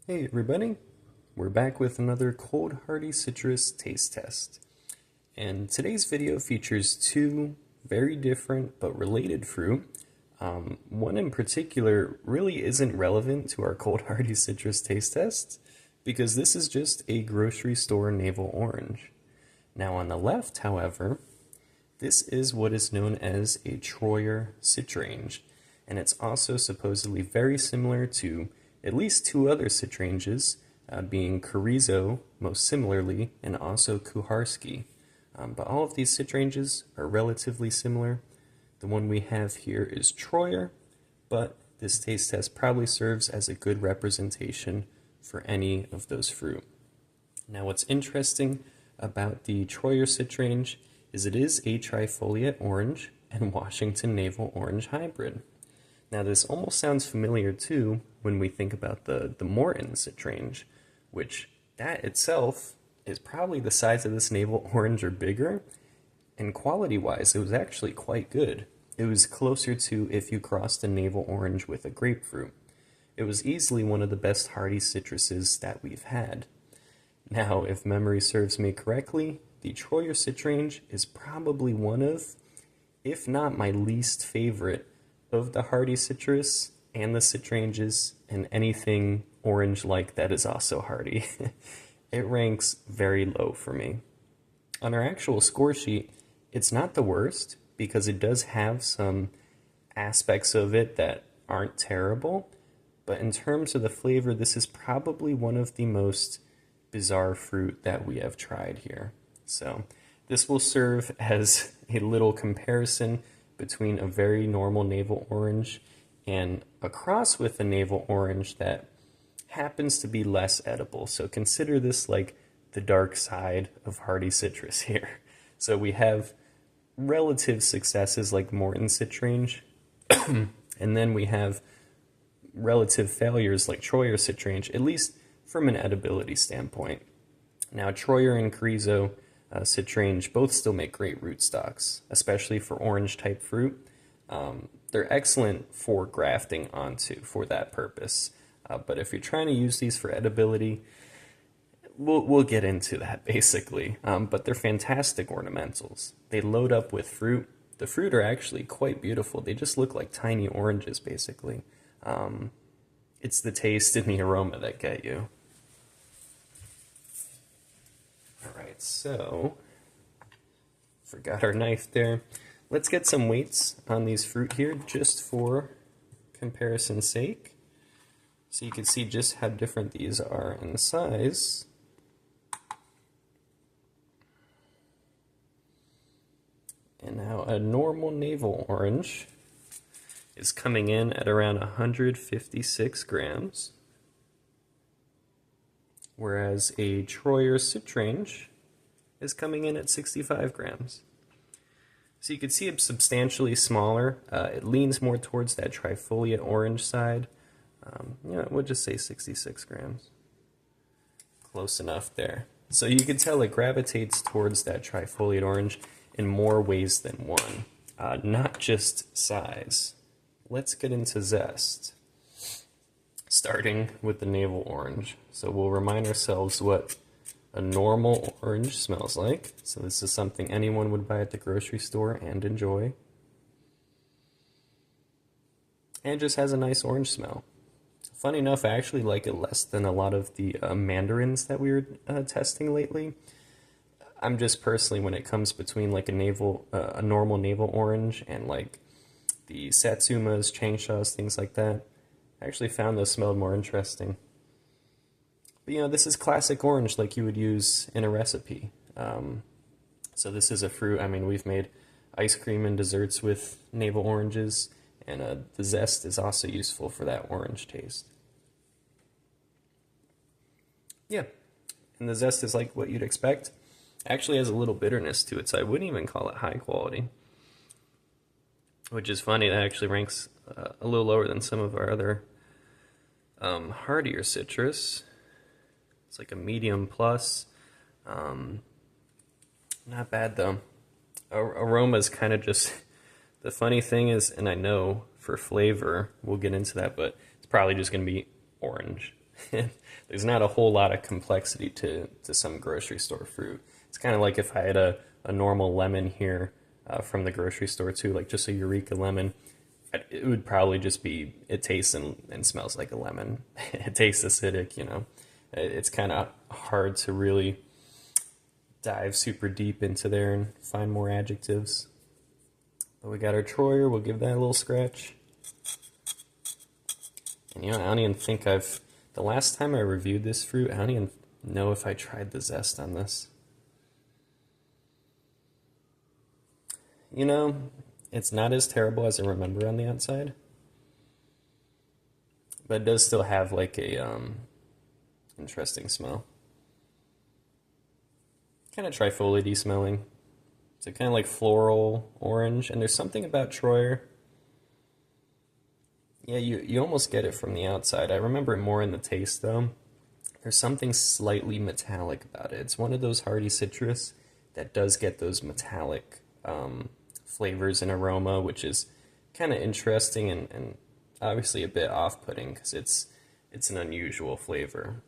Hey everybody, we're back with another cold hardy citrus taste test. And today's video features two very different but related fruit. One in particular really isn't relevant to our cold hardy citrus taste test because this is just a grocery store navel orange. Now on the left, however, this is what is known as a Troyer citrange, and it's also supposedly very similar to at least two other citranges, being Carrizo most similarly, and also Kuharski. But all of these citranges are relatively similar. The one we have here is Troyer, but this taste test probably serves as a good representation for any of those fruit. Now what's interesting about the Troyer citrange is it is a trifoliate orange and Washington navel orange hybrid. Now this almost sounds familiar too when we think about the Morton citrange, which that itself is probably the size of this navel orange or bigger, and quality-wise it was actually quite good. It was closer to if you crossed a navel orange with a grapefruit. It was easily one of the best hardy citruses that we've had. Now, if memory serves me correctly, the Troyer citrange is probably one of, if not my least favorite, of the hardy citrus and the citranges and anything orange-like that is also hardy. It ranks very low for me. On our actual score sheet, it's not the worst because it does have some aspects of it that aren't terrible, but in terms of the flavor, this is probably one of the most bizarre fruit that we have tried here. So this will serve as a little comparison between a very normal navel orange and a cross with a navel orange that happens to be less edible. So consider this like the dark side of hardy citrus here. So we have relative successes like Morton citrange, and then we have relative failures like Troyer citrange, at least from an edibility standpoint. Now Troyer and Carrizo citrange both still make great rootstocks, especially for orange type fruit. They're excellent for grafting onto for that purpose. But if you're trying to use these for edibility, we'll get into that basically. But they're fantastic ornamentals. They load up with fruit. The fruit are actually quite beautiful. They just look like tiny oranges basically. It's the taste and the aroma that get you. Alright, so, forgot our knife there. Let's get some weights on these fruit here just for comparison's sake. So you can see just how different these are in size. And now a normal navel orange is coming in at around 156 grams. Whereas a Troyer citrange is coming in at 65 grams. So you can see it's substantially smaller. It leans more towards that trifoliate orange side. We'll just say 66 grams. Close enough there. So you can tell it gravitates towards that trifoliate orange in more ways than one, not just size. Let's get into zest. Starting with the navel orange. So we'll remind ourselves what a normal orange smells like. So this is something anyone would buy at the grocery store and enjoy. And it just has a nice orange smell. Funny enough, I actually like it less than a lot of the mandarins that we were testing lately. I'm just personally, when it comes between like a normal navel orange and like the satsumas, changshas, things like that, I actually found those smelled more interesting. But this is classic orange like you would use in a recipe. So this is a fruit, we've made ice cream and desserts with navel oranges, and the zest is also useful for that orange taste. Yeah, and the zest is like what you'd expect. Actually has a little bitterness to it, so I wouldn't even call it high quality. Which is funny, that actually ranks a little lower than some of our other hardier citrus. It's like a medium plus. Not bad though. Aroma is kind of just, the funny thing is, and I know for flavor, we'll get into that, but it's probably just going to be orange. There's not a whole lot of complexity to some grocery store fruit. It's kind of like if I had a normal lemon here from the grocery store too, like just a Eureka lemon. It would probably just be, it tastes and smells like a lemon. It tastes acidic, you know. It's kind of hard to really dive super deep into there and find more adjectives. But we got our Troyer, we'll give that a little scratch. And you know, I don't even think the last time I reviewed this fruit, I don't even know if I tried the zest on this. You know, it's not as terrible as I remember on the outside. But it does still have like a interesting smell. Kind of trifoliate smelling. So kind of like floral orange. And there's something about Troyer. Yeah, you almost get it from the outside. I remember it more in the taste though. There's something slightly metallic about it. It's one of those hardy citrus that does get those metallic flavors and aroma, which is kind of interesting and obviously a bit off-putting because it's an unusual flavor.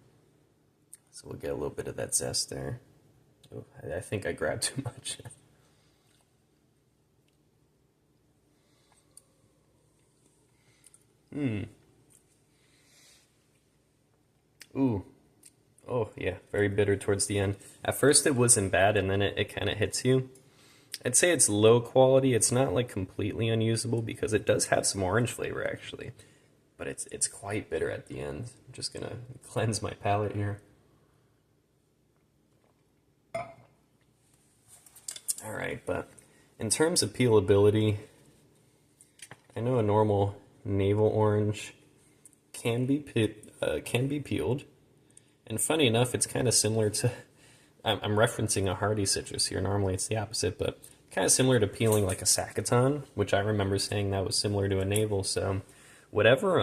So we'll get a little bit of that zest there. Oh, I think I grabbed too much. Ooh. Oh, yeah, very bitter towards the end. At first it wasn't bad, and then it kind of hits you. I'd say it's low quality. It's not like completely unusable because it does have some orange flavor actually, but it's quite bitter at the end. I'm just gonna cleanse my palate here. All right, but in terms of peelability, I know a normal navel orange can be peeled, and funny enough, it's kind of similar to. I'm referencing a hardy citrus here. Normally it's the opposite, but kind of similar to peeling like a Sacaton, which I remember saying that was similar to a navel. So whatever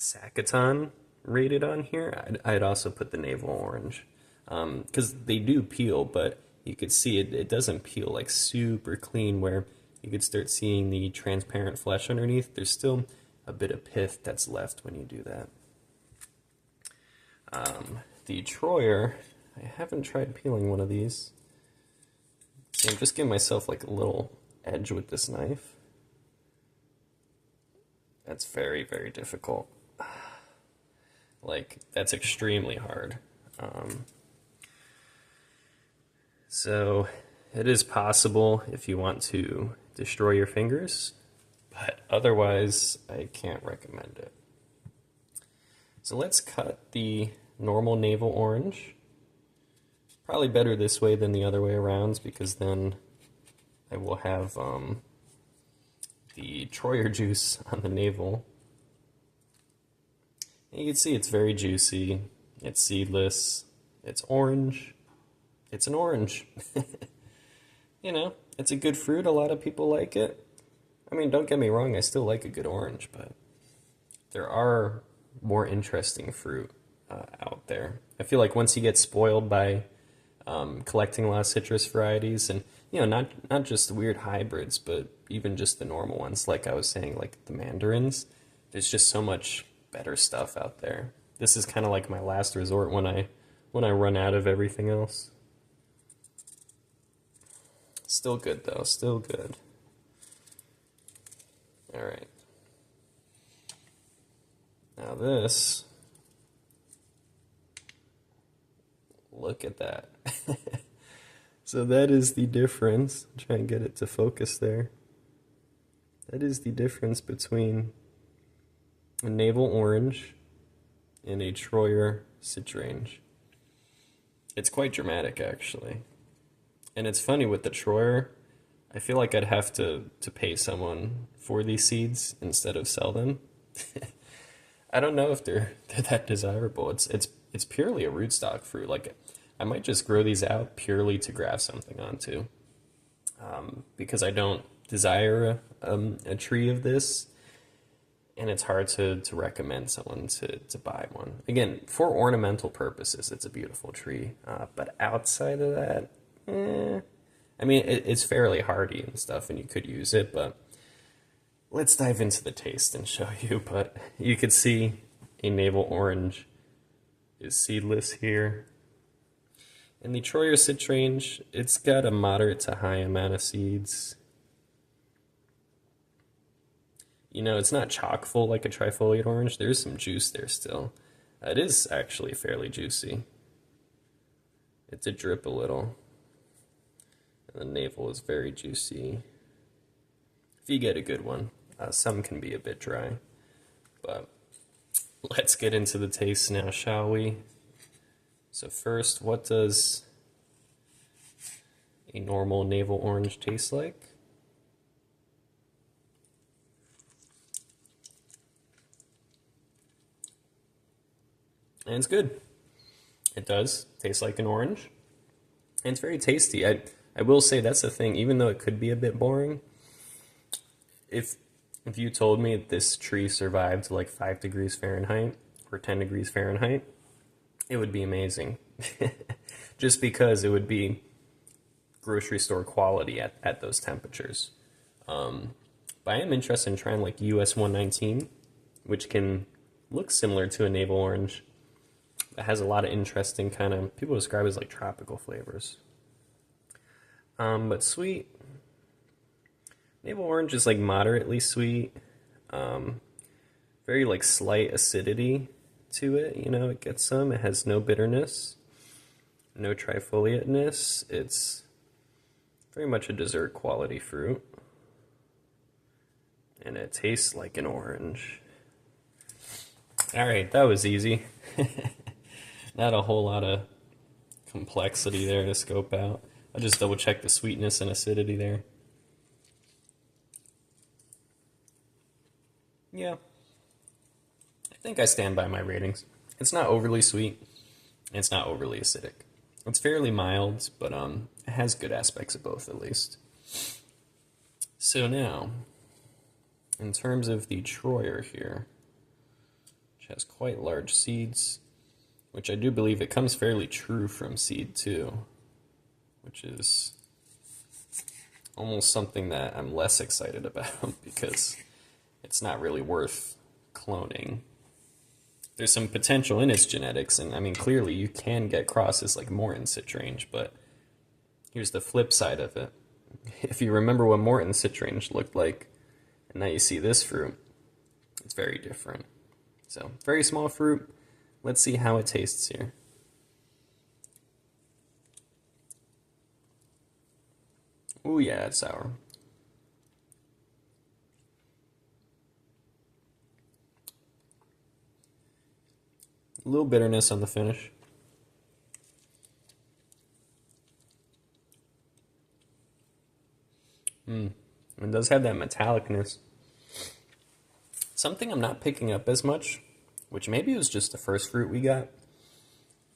Sacaton rated on here, I'd also put the navel orange. Because they do peel, but you could see it doesn't peel like super clean where you could start seeing the transparent flesh underneath. There's still a bit of pith that's left when you do that. The Troyer, I haven't tried peeling one of these. So I'm just giving myself like a little edge with this knife. That's very, very difficult. Like, that's extremely hard. So it is possible if you want to destroy your fingers, but otherwise I can't recommend it. So let's cut the normal navel orange. Probably better this way than the other way around because then I will have the Troyer juice on the navel. And you can see it's very juicy, it's seedless, it's orange, it's an orange. You know, it's a good fruit, a lot of people like it. I mean, don't get me wrong, I still like a good orange, but there are more interesting fruit out there. I feel like once you get spoiled by collecting a lot of citrus varieties, and you know, not just the weird hybrids, but even just the normal ones, like I was saying, like the mandarins, there's just so much better stuff out there. This is kind of like my last resort when I run out of everything else. Still good though, still good. All right. Now this, look at that. So that is the difference. Try and get it to focus there. That is the difference between a navel orange and a Troyer Citrange. It's quite dramatic, actually. And it's funny with the Troyer, I feel like I'd have to pay someone for these seeds instead of sell them. I don't know if they're that desirable. It's purely a rootstock fruit. Like, I might just grow these out purely to graft something onto, because I don't desire a tree of this, and it's hard to recommend someone to buy one. Again, for ornamental purposes, it's a beautiful tree, but outside of that, I mean, it's fairly hardy and stuff, and you could use it, but let's dive into the taste and show you. But you could see, a navel orange is seedless here. And the Troyer Citrange, it's got a moderate to high amount of seeds. You know, it's not chock full like a trifoliate orange. There's some juice there still. It is actually fairly juicy. It did drip a little. And the navel is very juicy. If you get a good one. Some can be a bit dry. But let's get into the taste now, shall we? So first, what does a normal navel orange taste like? And it's good. It does taste like an orange. And it's very tasty. I will say that's the thing, even though it could be a bit boring, if you told me this tree survived like 5 degrees Fahrenheit or 10 degrees Fahrenheit, it would be amazing. Just because it would be grocery store quality at those temperatures. But I am interested in trying like US-119, which can look similar to a navel orange. It has a lot of interesting kind of, people describe it as like tropical flavors. But sweet. Navel orange is like moderately sweet. Very like slight acidity to it. You know, it gets some. It has no bitterness, no trifoliateness. It's very much a dessert quality fruit. And it tastes like an orange. Alright, that was easy. Not a whole lot of complexity there to scope out. I'll just double check the sweetness and acidity there. Yeah. I think I stand by my ratings. It's not overly sweet. It's not overly acidic. It's fairly mild, but it has good aspects of both at least. So now, in terms of the Troyer here, which has quite large seeds, which I do believe it comes fairly true from seed too, which is almost something that I'm less excited about because it's not really worth cloning. There's some potential in its genetics, and I mean, clearly you can get crosses like Morton Citrange, but here's the flip side of it. If you remember what Morton Citrange looked like, and now you see this fruit, it's very different. So, very small fruit. Let's see how it tastes here. Ooh, yeah, it's sour. A little bitterness on the finish. It does have that metallicness. Something I'm not picking up as much, which maybe it was just the first fruit we got.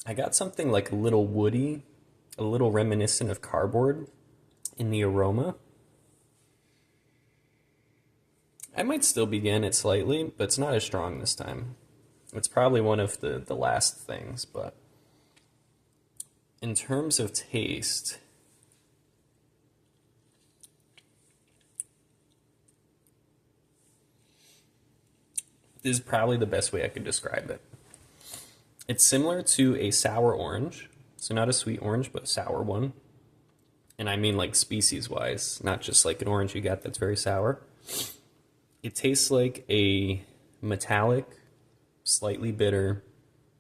I got something like a little woody, a little reminiscent of cardboard in the aroma. I might still be getting it slightly, but it's not as strong this time. It's probably one of the last things, but in terms of taste, this is probably the best way I could describe it. It's similar to a sour orange, so not a sweet orange, but a sour one. And I mean like species-wise, not just like an orange you got that's very sour. It tastes like a metallic, slightly bitter,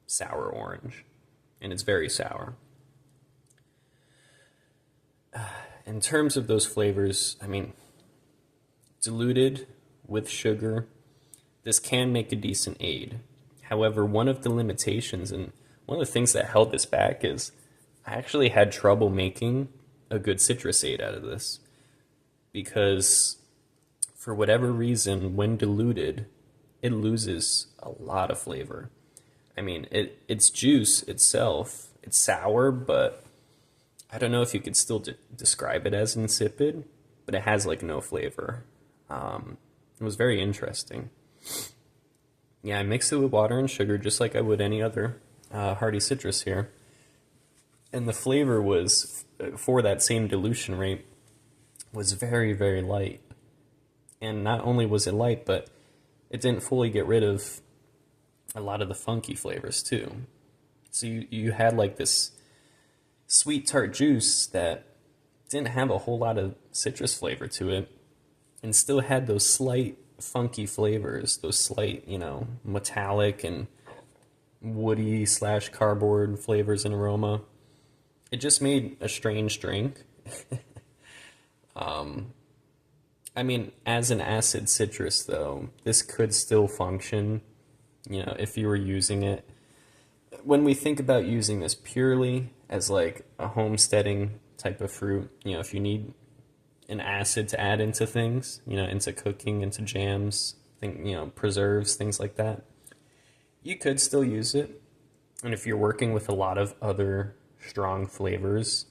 sour orange. And it's very sour. In terms of those flavors, I mean, diluted with sugar, this can make a decent aid. However, one of the limitations and one of the things that held this back is I actually had trouble making a good citrus aid out of this because for whatever reason, when diluted, it loses a lot of flavor. I mean, its juice itself, it's sour, but I don't know if you could still describe it as insipid, but it has like no flavor. It was very interesting. Yeah, I mixed it with water and sugar just like I would any other hardy citrus here. And the flavor was, for that same dilution rate, was very, very light. And not only was it light, but it didn't fully get rid of a lot of the funky flavors too. So you had like this sweet tart juice that didn't have a whole lot of citrus flavor to it and still had those slight funky flavors, those slight, metallic and woody slash cardboard flavors and aroma. It just made a strange drink. I mean, as an acid citrus, though, this could still function, if you were using it. When we think about using this purely as like a homesteading type of fruit, if you need an acid to add into things, into cooking, into jams, preserves, things like that, you could still use it. And if you're working with a lot of other strong flavors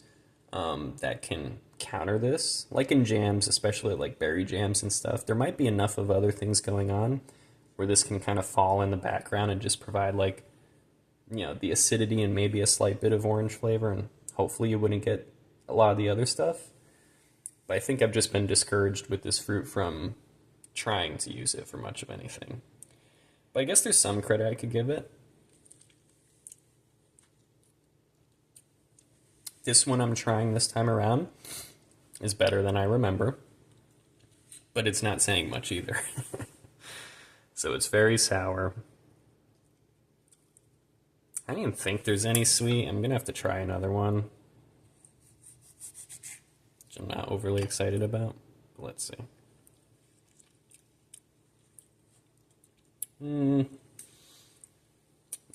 that can counter this, like in jams, especially like berry jams and stuff, there might be enough of other things going on where this can kind of fall in the background and just provide like, the acidity and maybe a slight bit of orange flavor, and hopefully you wouldn't get a lot of the other stuff. But I think I've just been discouraged with this fruit from trying to use it for much of anything. But I guess there's some credit I could give it. This one I'm trying this time around is better than I remember, but it's not saying much either. So it's very sour. I don't even think there's any sweet. I'm going to have to try another one, which I'm not overly excited about. But let's see.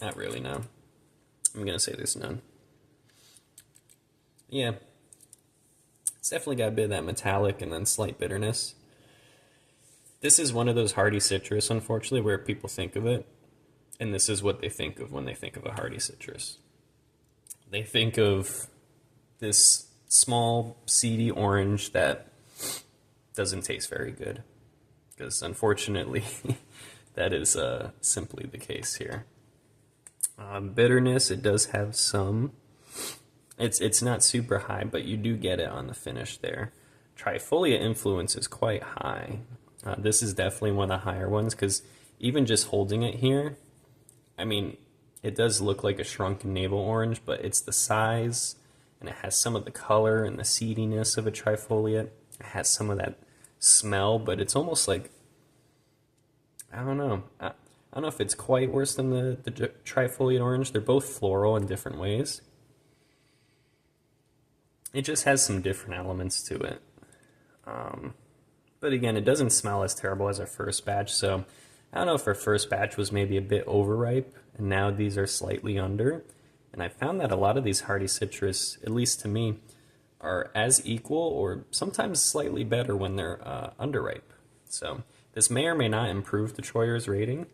Not really, no. I'm going to say there's none. Yeah. It's definitely got a bit of that metallic and then slight bitterness. This is one of those hardy citrus, unfortunately, where people think of it, and this is what they think of when they think of a hardy citrus. They think of this small, seedy orange that doesn't taste very good, because unfortunately, that is simply the case here. Bitterness, it does have some. It's not super high, but you do get it on the finish there. Trifoliate influence is quite high. This is definitely one of the higher ones, because even just holding it here, I mean, it does look like a shrunken navel orange, but it's the size, and it has some of the color and the seediness of a trifoliate. It has some of that smell, but it's almost like, I don't know. I don't know if it's quite worse than the trifoliate orange. They're both floral in different ways. It just has some different elements to it. But again, it doesn't smell as terrible as our first batch, so I don't know if our first batch was maybe a bit overripe, and now these are slightly under. And I found that a lot of these hardy citrus, at least to me, are as equal or sometimes slightly better when they're underripe. So this may or may not improve the Troyer's rating,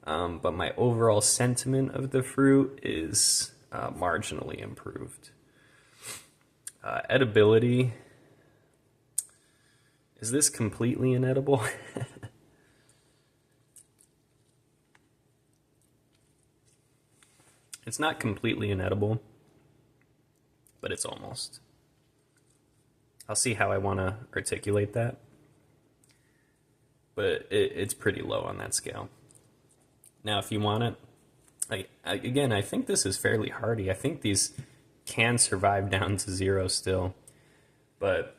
but my overall sentiment of the fruit is marginally improved. Edibility. Is this completely inedible? It's not completely inedible, but it's almost. I'll see how I want to articulate that, but it's pretty low on that scale. Now, if you want it, again, I think this is fairly hardy. I think these can survive down to 0 still, but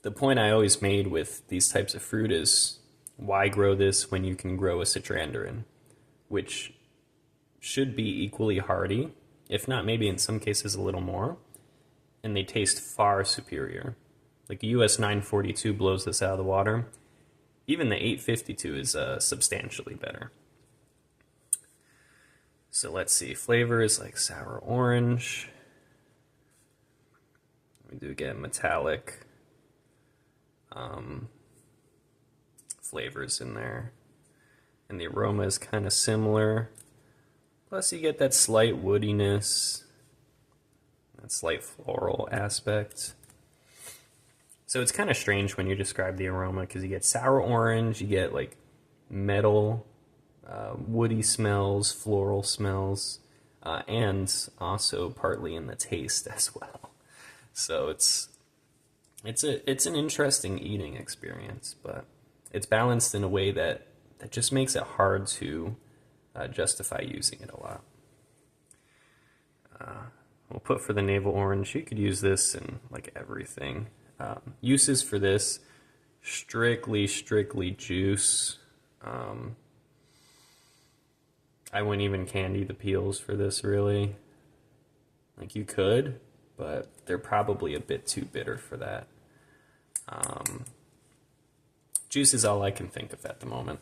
the point I always made with these types of fruit is, why grow this when you can grow a citrandarin, which should be equally hardy, if not maybe in some cases a little more, and they taste far superior. Like US-942 blows this out of the water. Even the 852 is substantially better. So let's see, flavors like sour orange. We do get metallic flavors in there, and the aroma is kind of similar. Plus you get that slight woodiness, that slight floral aspect. So it's kind of strange when you describe the aroma, because you get sour orange, you get like metal, woody smells, floral smells, and also partly in the taste as well. So it's an interesting eating experience, but it's balanced in a way that just makes it hard to justify using it a lot. We'll put for the navel orange, you could use this in like everything. Uses for this, strictly juice. I wouldn't even candy the peels for this, really. Like, you could, but they're probably a bit too bitter for that. Juice is all I can think of at the moment.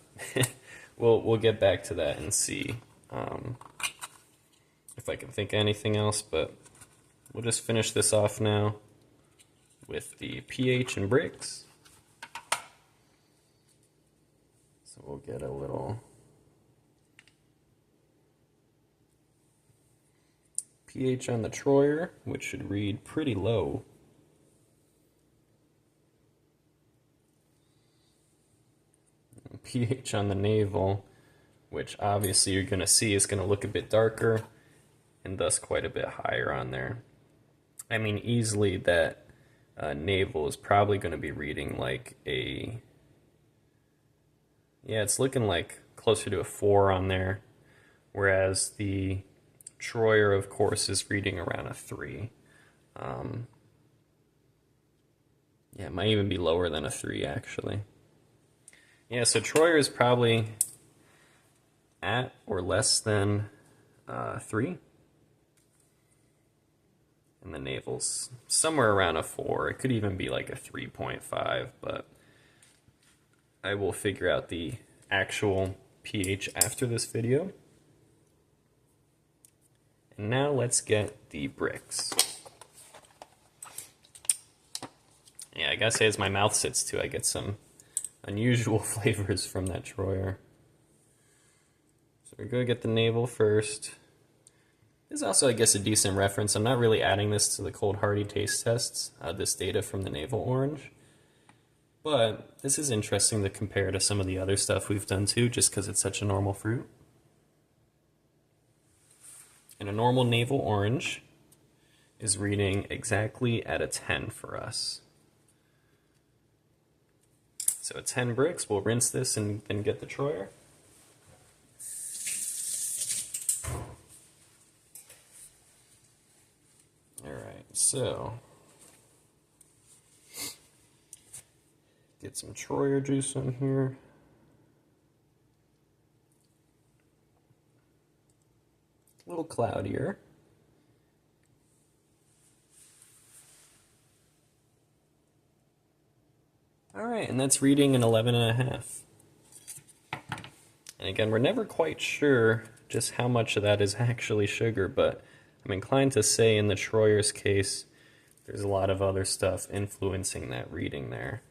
We'll get back to that and see if I can think of anything else, but we'll just finish this off now with the pH and bricks. So we'll get a little pH on the Troyer, which should read pretty low. And pH on the navel, which obviously you're going to see is going to look a bit darker and thus quite a bit higher on there. I mean, easily that navel is probably going to be reading like a, yeah, it's looking like closer to a 4 on there, whereas the Troyer, of course, is reading around a 3. Yeah, it might even be lower than a 3, actually. Yeah, so Troyer is probably at or less than 3. And the navel's somewhere around a 4. It could even be like a 3.5, but I will figure out the actual pH after this video. And now let's get the bricks. Yeah, I gotta say, as my mouth sits too, I get some unusual flavors from that Troyer. So we're gonna get the navel first. This is also, I guess, a decent reference. I'm not really adding this to the Cold Hardy taste tests, this data from the navel orange. But this is interesting to compare to some of the other stuff we've done too, just because it's such a normal fruit. And a normal navel orange is reading exactly at a 10 for us. So at 10 bricks, we'll rinse this and then get the Troyer. Alright, so get some Troyer juice on here. A little cloudier. Alright, and that's reading an 11.5. And again, we're never quite sure just how much of that is actually sugar, but I'm inclined to say in the Troyer's case, there's a lot of other stuff influencing that reading there.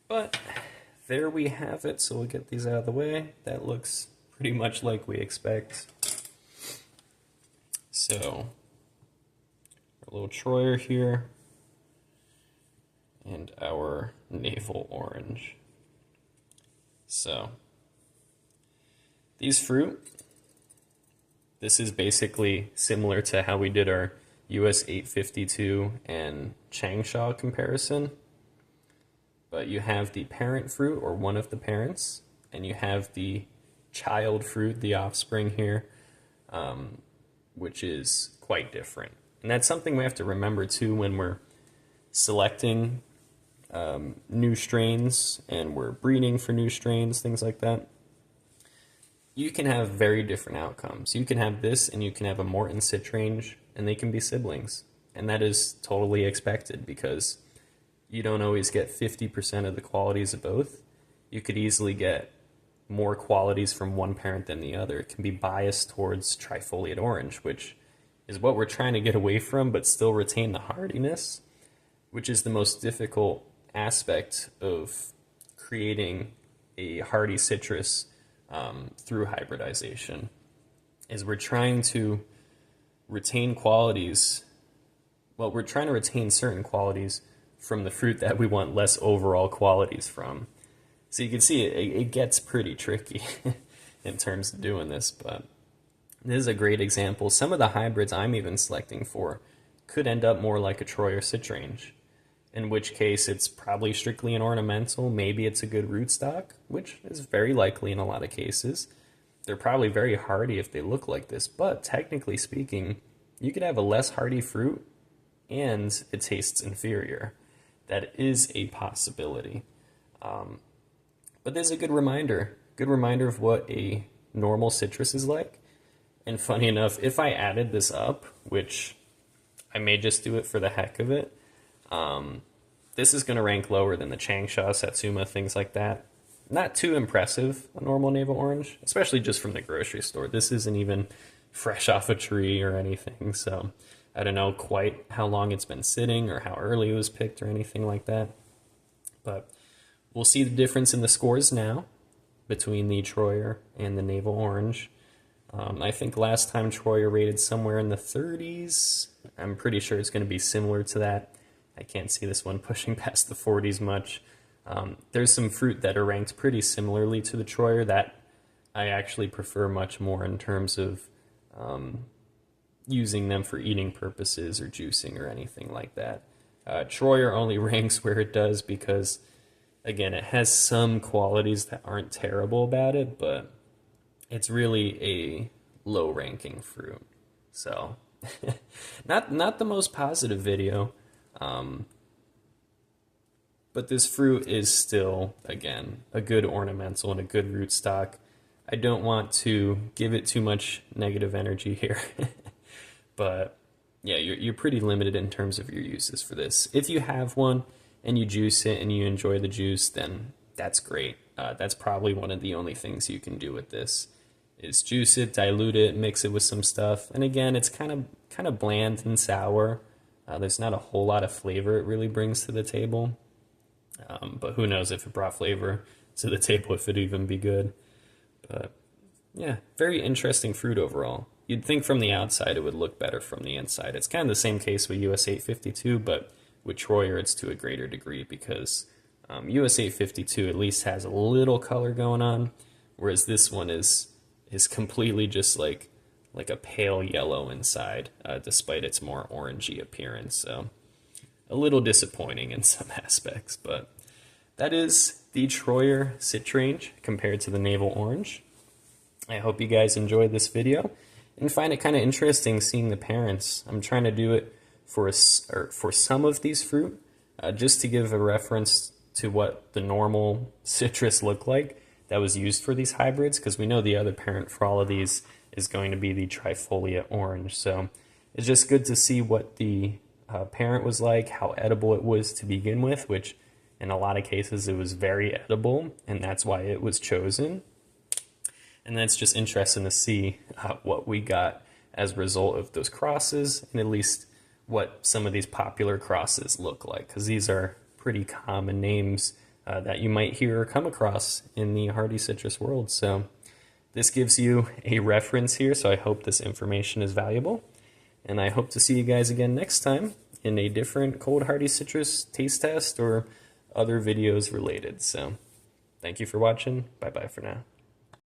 But there we have it, so we'll get these out of the way. That looks pretty much like we expect. So, our little Troyer here, and our navel orange. So, these fruit, this is basically similar to how we did our US-852 and Changsha comparison. But you have the parent fruit, or one of the parents, and you have the child fruit, the offspring here, which is quite different. And that's something we have to remember too when we're selecting new strains and we're breeding for new strains, things like that. You can have very different outcomes. You can have this and you can have a Morton Citrange, and they can be siblings. And that is totally expected because you don't always get 50% of the qualities of both. You could easily get more qualities from one parent than the other. It can be biased towards trifoliate orange, which is what we're trying to get away from, but still retain the hardiness, which is the most difficult aspect of creating a hardy citrus through hybridization, is we're trying to retain qualities. Well, we're trying to retain certain qualities from the fruit that we want less overall qualities from. So you can see it gets pretty tricky in terms of doing this, but this is a great example. Some of the hybrids I'm even selecting for could end up more like a Troyer Citrange. in which case it's probably strictly an ornamental. Maybe it's a good rootstock, which is very likely in a lot of cases. They're probably very hardy if they look like this, but technically speaking, you could have a less hardy fruit and it tastes inferior. That is a possibility. But there's a good reminder of what a normal citrus is like. And funny enough, if I added this up, which I may just do it for the heck of it, this is going to rank lower than the Changsha, Satsuma, things like that. Not too impressive, a normal navel orange, especially just from the grocery store. This isn't even fresh off a tree or anything, so I don't know quite how long it's been sitting or how early it was picked or anything like that. But we'll see the difference in the scores now between the Troyer and the navel orange. I think last time Troyer rated somewhere in the 30s. I'm pretty sure it's going to be similar to that. I can't see this one pushing past the 40s much. There's some fruit that are ranked pretty similarly to the Troyer that I actually prefer much more in terms of using them for eating purposes or juicing or anything like that. Troyer only ranks where it does because, again, it has some qualities that aren't terrible about it, but it's really a low-ranking fruit. So, not the most positive video, but this fruit is still, again, a good ornamental and a good rootstock. I don't want to give it too much negative energy here, but yeah, you're pretty limited in terms of your uses for this. If you have one and you juice it and you enjoy the juice, then that's great. That's probably one of the only things you can do with this, is juice it, dilute it, mix it with some stuff. And again, it's kind of bland and sour. There's not a whole lot of flavor it really brings to the table. But who knows if it brought flavor to the table, if it'd even be good. But yeah, very interesting fruit overall. You'd think from the outside it would look better from the inside. It's kind of the same case with US-852, but with Troyer it's to a greater degree because US-852 at least has a little color going on, whereas this one is completely just like a pale yellow inside, despite its more orangey appearance. So a little disappointing in some aspects, but that is the Troyer Citrange compared to the navel orange. I hope you guys enjoyed this video and find it kind of interesting seeing the parents. I'm trying to do it for some of these fruit, just to give a reference to what the normal citrus looked like that was used for these hybrids, because we know the other parent for all of these is going to be the Trifolia orange. So it's just good to see what the parent was like, how edible it was to begin with, which in a lot of cases it was very edible, and that's why it was chosen. And that's just interesting to see what we got as a result of those crosses, and at least what some of these popular crosses look like, because these are pretty common names that you might hear or come across in the hardy citrus world. So this gives you a reference here, so I hope this information is valuable. And I hope to see you guys again next time in a different cold hardy citrus taste test or other videos related. So thank you for watching. Bye-bye for now.